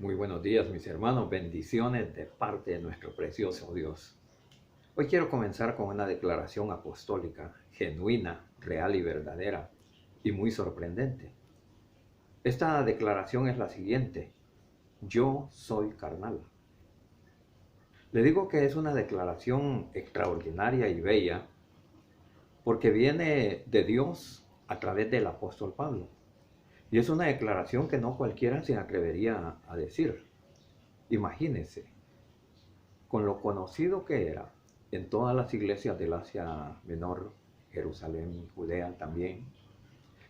Muy buenos días, mis hermanos. Bendiciones de parte de nuestro precioso Dios. Hoy quiero comenzar con una declaración apostólica, genuina, real y verdadera, y muy sorprendente. Esta declaración es la siguiente: yo soy carnal. Le digo que es una declaración extraordinaria y bella porque viene de Dios a través del apóstol Pablo. Y es una declaración que no cualquiera se atrevería a decir. Imagínense, con lo conocido que era en todas las iglesias del Asia Menor, Jerusalén, Judea también,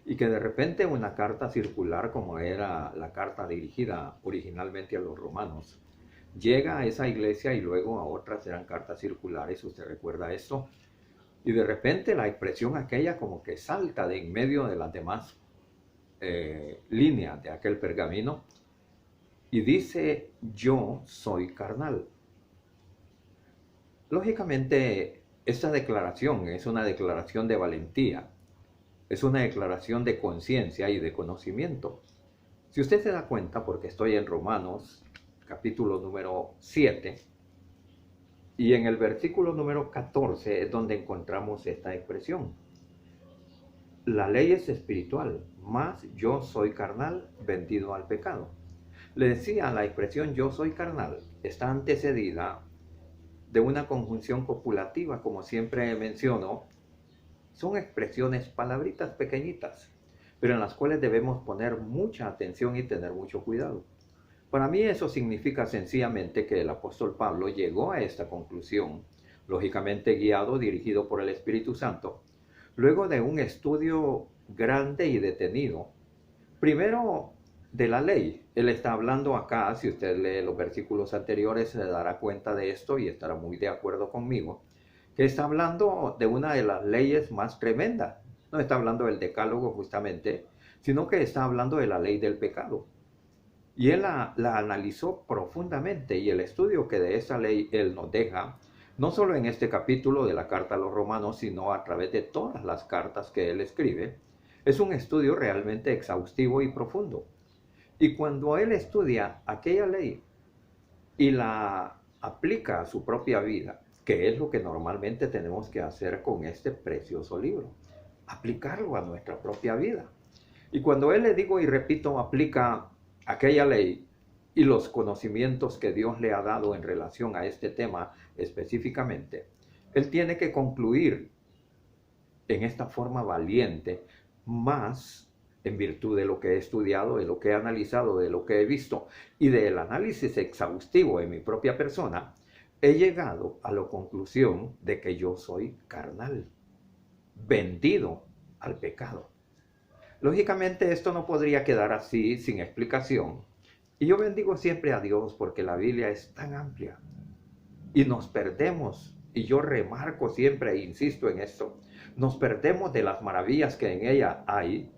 y que de repente una carta circular como era la carta dirigida originalmente a los romanos, llega a esa iglesia y luego a otras eran cartas circulares, usted recuerda esto, y de repente la expresión aquella como que salta de en medio de las demás líneas de aquel pergamino y dice: yo soy carnal. Lógicamente, esta declaración es una declaración de valentía, es una declaración de conciencia y de conocimiento. Si usted se da cuenta, porque estoy en Romanos, capítulo número 7, y en el versículo número 14 es donde encontramos esta expresión. La ley es espiritual, mas yo soy carnal, vendido al pecado. Le decía, la expresión yo soy carnal está antecedida de una conjunción copulativa, como siempre menciono. Son expresiones, palabritas pequeñitas, pero en las cuales debemos poner mucha atención y tener mucho cuidado. Para mí eso significa sencillamente que el apóstol Pablo llegó a esta conclusión, lógicamente guiado, dirigido por el Espíritu Santo, luego de un estudio grande y detenido, primero de la ley. Él está hablando acá, si usted lee los versículos anteriores se dará cuenta de esto y estará muy de acuerdo conmigo, que está hablando de una de las leyes más tremendas. No está hablando del decálogo justamente, sino que está hablando de la ley del pecado. Y él la analizó profundamente, y el estudio que de esa ley él nos deja, no solo en este capítulo de la carta a los romanos, sino a través de todas las cartas que él escribe, es un estudio realmente exhaustivo y profundo. Y cuando él estudia aquella ley y la aplica a su propia vida, que es lo que normalmente tenemos que hacer con este precioso libro, aplicarlo a nuestra propia vida. Y cuando él, le digo y repito, aplica aquella ley y los conocimientos que Dios le ha dado en relación a este tema específicamente, él tiene que concluir en esta forma valiente, más en virtud de lo que he estudiado, de lo que he analizado, de lo que he visto y del análisis exhaustivo en mi propia persona, he llegado a la conclusión de que yo soy carnal, vendido al pecado. Lógicamente esto no podría quedar así sin explicación. Y yo bendigo siempre a Dios porque la Biblia es tan amplia y nos perdemos, y yo remarco siempre e insisto en esto, nos perdemos de las maravillas que en ella hay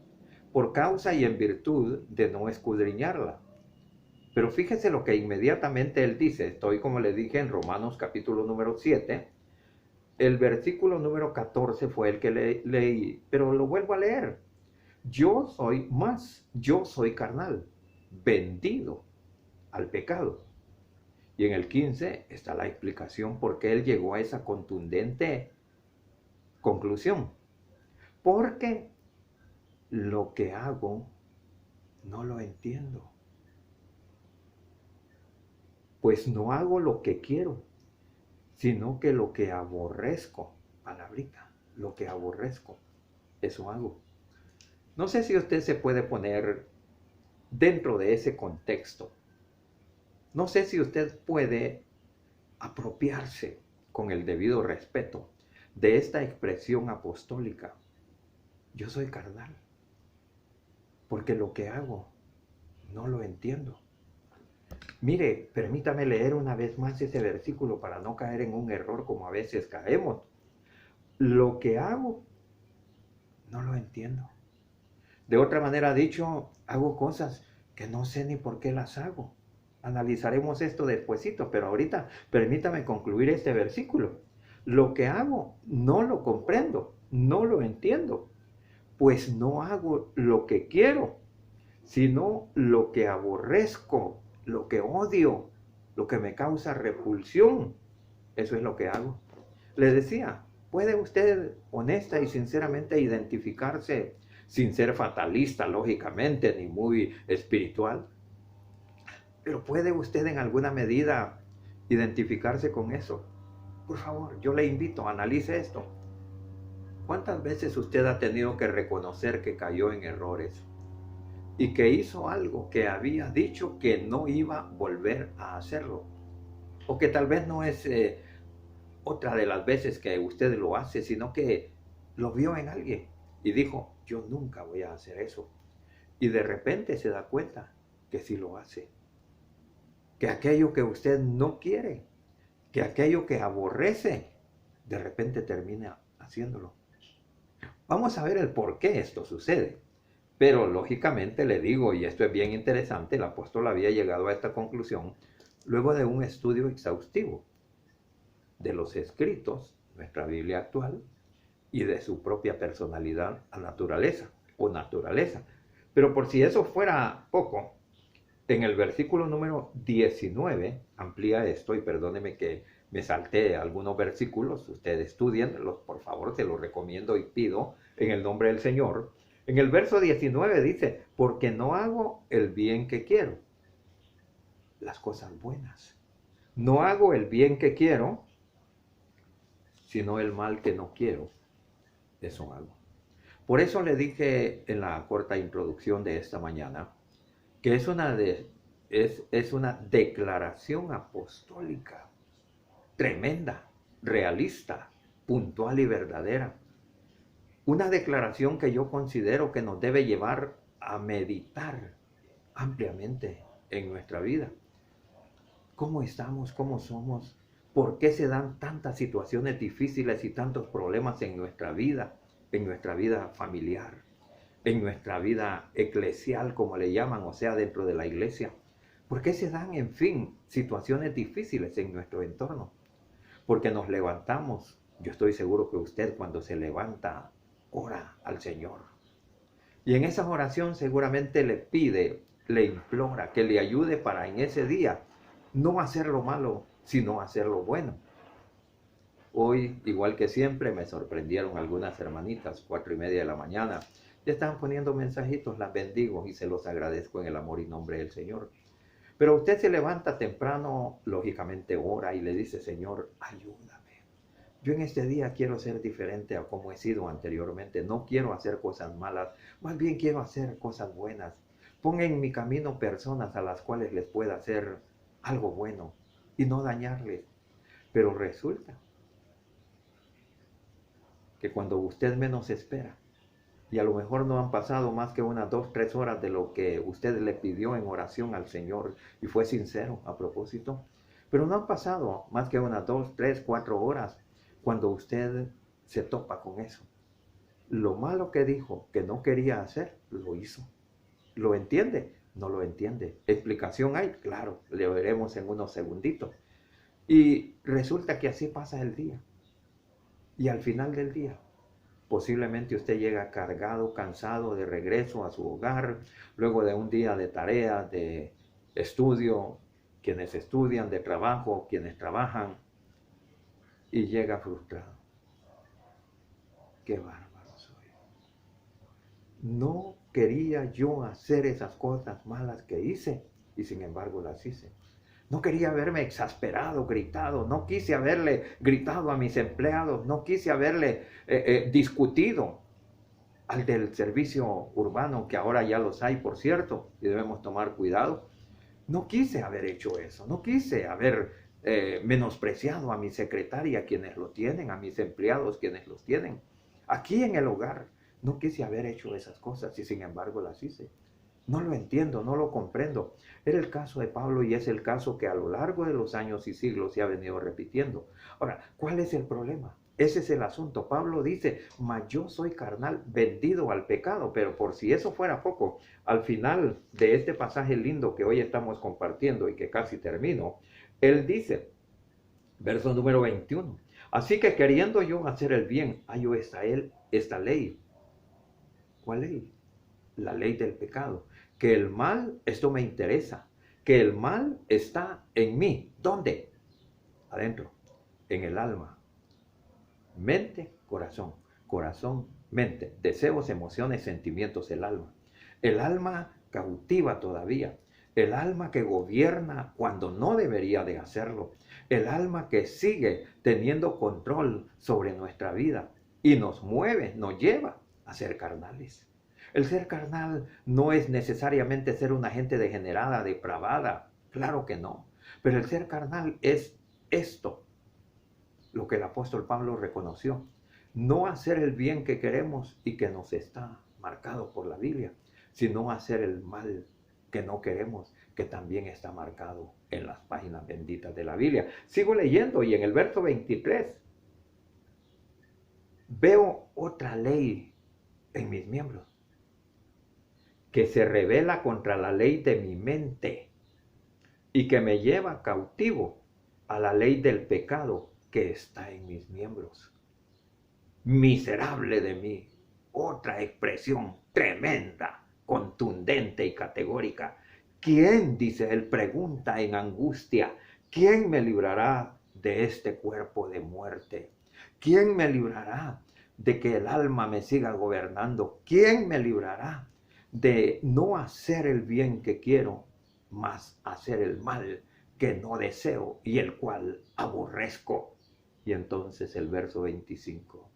por causa y en virtud de no escudriñarla. Pero fíjese lo que inmediatamente él dice. Estoy, como le dije, en Romanos capítulo número 7. El versículo número 14 fue el que leí, pero lo vuelvo a leer. Yo soy carnal, vendido al pecado. Y en el 15 está la explicación por qué él llegó a esa contundente conclusión. Porque lo que hago no lo entiendo. Pues no hago lo que quiero, sino que lo que aborrezco, palabrita, lo que aborrezco, eso hago. No sé si usted se puede poner dentro de ese contexto. No sé si usted puede apropiarse con el debido respeto de esta expresión apostólica. Yo soy carnal, porque lo que hago no lo entiendo. Mire, permítame leer una vez más ese versículo para no caer en un error como a veces caemos. Lo que hago no lo entiendo. De otra manera dicho, hago cosas que no sé ni por qué las hago. Analizaremos esto despuesito, pero ahorita permítame concluir este versículo. Lo que hago no lo comprendo, no lo entiendo, pues no hago lo que quiero, sino lo que aborrezco, lo que odio, lo que me causa repulsión, eso es lo que hago. Le decía, ¿puede usted honesta y sinceramente identificarse sin ser fatalista, lógicamente, ni muy espiritual? Pero ¿puede usted en alguna medida identificarse con eso? Por favor, yo le invito, analice esto. ¿Cuántas veces usted ha tenido que reconocer que cayó en errores y que hizo algo que había dicho que no iba a volver a hacerlo? O que tal vez no es otra de las veces que usted lo hace, sino que lo vio en alguien y dijo, yo nunca voy a hacer eso. Y de repente se da cuenta que sí lo hace. Que aquello que usted no quiere, que aquello que aborrece, de repente termina haciéndolo. Vamos a ver el por qué esto sucede. Pero lógicamente le digo, y esto es bien interesante, el apóstol había llegado a esta conclusión luego de un estudio exhaustivo de los escritos, nuestra Biblia actual, y de su propia personalidad a naturaleza o naturaleza. Pero por si eso fuera poco, en el versículo número 19, amplía esto, y perdóneme que me salté algunos versículos, ustedes estudienlos, por favor, se los recomiendo y pido en el nombre del Señor. En el verso 19 dice, porque no hago el bien que quiero, las cosas buenas. No hago el bien que quiero, sino el mal que no quiero, eso hago. Por eso le dije en la corta introducción de esta mañana, que es una declaración apostólica tremenda, realista, puntual y verdadera. Una declaración que yo considero que nos debe llevar a meditar ampliamente en nuestra vida. ¿Cómo estamos? ¿Cómo somos? ¿Por qué se dan tantas situaciones difíciles y tantos problemas en nuestra vida familiar, en nuestra vida eclesial, como le llaman, o sea, dentro de la iglesia? ¿Por qué se dan, en fin, situaciones difíciles en nuestro entorno? Porque nos levantamos. Yo estoy seguro que usted cuando se levanta, ora al Señor. Y en esa oración seguramente le pide, le implora que le ayude para en ese día no hacer lo malo, sino hacer lo bueno. Hoy, igual que siempre, me sorprendieron algunas hermanitas, 4:30 de la mañana. Ya estaban poniendo mensajitos, las bendigo y se los agradezco en el amor y nombre del Señor. Pero usted se levanta temprano, lógicamente ora y le dice, Señor, ayúdame. Yo en este día quiero ser diferente a como he sido anteriormente. No quiero hacer cosas malas, más bien quiero hacer cosas buenas. Pon en mi camino personas a las cuales les pueda hacer algo bueno y no dañarles. Pero resulta que cuando usted menos espera, y a lo mejor no han pasado más que unas 2, 3 horas de lo que usted le pidió en oración al Señor y fue sincero a propósito, pero no han pasado más que unas 2, 3, 4 horas cuando usted se topa con eso. Lo malo que dijo que no quería hacer, lo hizo. ¿Lo entiende? No lo entiende. ¿Explicación hay? Claro, le veremos en unos segunditos. Y resulta que así pasa el día. Y al final del día, posiblemente usted llega cargado, cansado, de regreso a su hogar, luego de un día de tarea, de estudio, quienes estudian, de trabajo, quienes trabajan, y llega frustrado. ¡Qué bárbaro soy! No quería yo hacer esas cosas malas que hice, y sin embargo las hice. No quería haberme exasperado, gritado, no quise haberle gritado a mis empleados, no quise haberle discutido al del servicio urbano, que ahora ya los hay, por cierto, y debemos tomar cuidado. No quise haber hecho eso, no quise haber menospreciado a mi secretaria, quienes lo tienen, a mis empleados, quienes los tienen. Aquí en el hogar, no quise haber hecho esas cosas y sin embargo las hice. No lo entiendo, no lo comprendo. Era el caso de Pablo y es el caso que a lo largo de los años y siglos se ha venido repitiendo. Ahora, ¿cuál es el problema? Ese es el asunto. Pablo dice, mas yo soy carnal, vendido al pecado. Pero por si eso fuera poco, al final de este pasaje lindo que hoy estamos compartiendo y que casi termino, él dice, verso número 21, así que queriendo yo hacer el bien, hallo esta ley. ¿Cuál ley? La ley del pecado. Que el mal, esto me interesa, que el mal está en mí. ¿Dónde? Adentro, en el alma. Mente, corazón. Corazón, mente. Deseos, emociones, sentimientos, el alma. El alma cautiva todavía. El alma que gobierna cuando no debería de hacerlo. El alma que sigue teniendo control sobre nuestra vida y nos mueve, nos lleva a ser carnales. El ser carnal no es necesariamente ser una gente degenerada, depravada. Claro que no. Pero el ser carnal es esto, lo que el apóstol Pablo reconoció. No hacer el bien que queremos y que nos está marcado por la Biblia, sino hacer el mal que no queremos, que también está marcado en las páginas benditas de la Biblia. Sigo leyendo y en el verso 23 veo otra ley en mis miembros que se revela contra la ley de mi mente y que me lleva cautivo a la ley del pecado que está en mis miembros. Miserable de mí. Otra expresión tremenda, contundente y categórica. ¿Quién, dice él, pregunta en angustia, quién me librará de este cuerpo de muerte? ¿Quién me librará de que el alma me siga gobernando? ¿Quién me librará de no hacer el bien que quiero, mas hacer el mal que no deseo y el cual aborrezco? Y entonces el verso 25,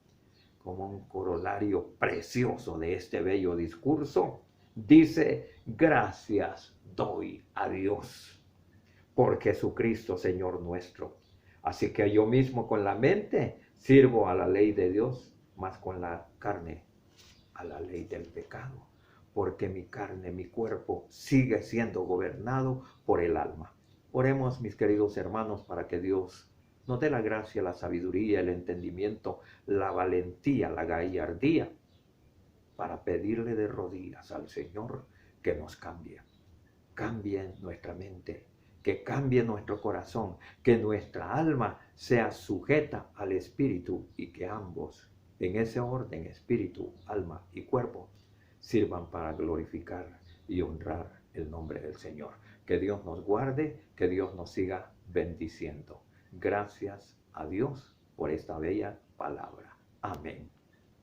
como un corolario precioso de este bello discurso, dice: gracias doy a Dios por Jesucristo Señor nuestro. Así que yo mismo con la mente sirvo a la ley de Dios, mas con la carne a la ley del pecado, porque mi carne, mi cuerpo sigue siendo gobernado por el alma. Oremos, mis queridos hermanos, para que Dios nos dé la gracia, la sabiduría, el entendimiento, la valentía, la gallardía, para pedirle de rodillas al Señor que nos cambie. Cambie nuestra mente, que cambie nuestro corazón, que nuestra alma sea sujeta al Espíritu y que ambos, en ese orden, espíritu, alma y cuerpo, sirvan para glorificar y honrar el nombre del Señor. Que Dios nos guarde, que Dios nos siga bendiciendo. Gracias a Dios por esta bella palabra. Amén.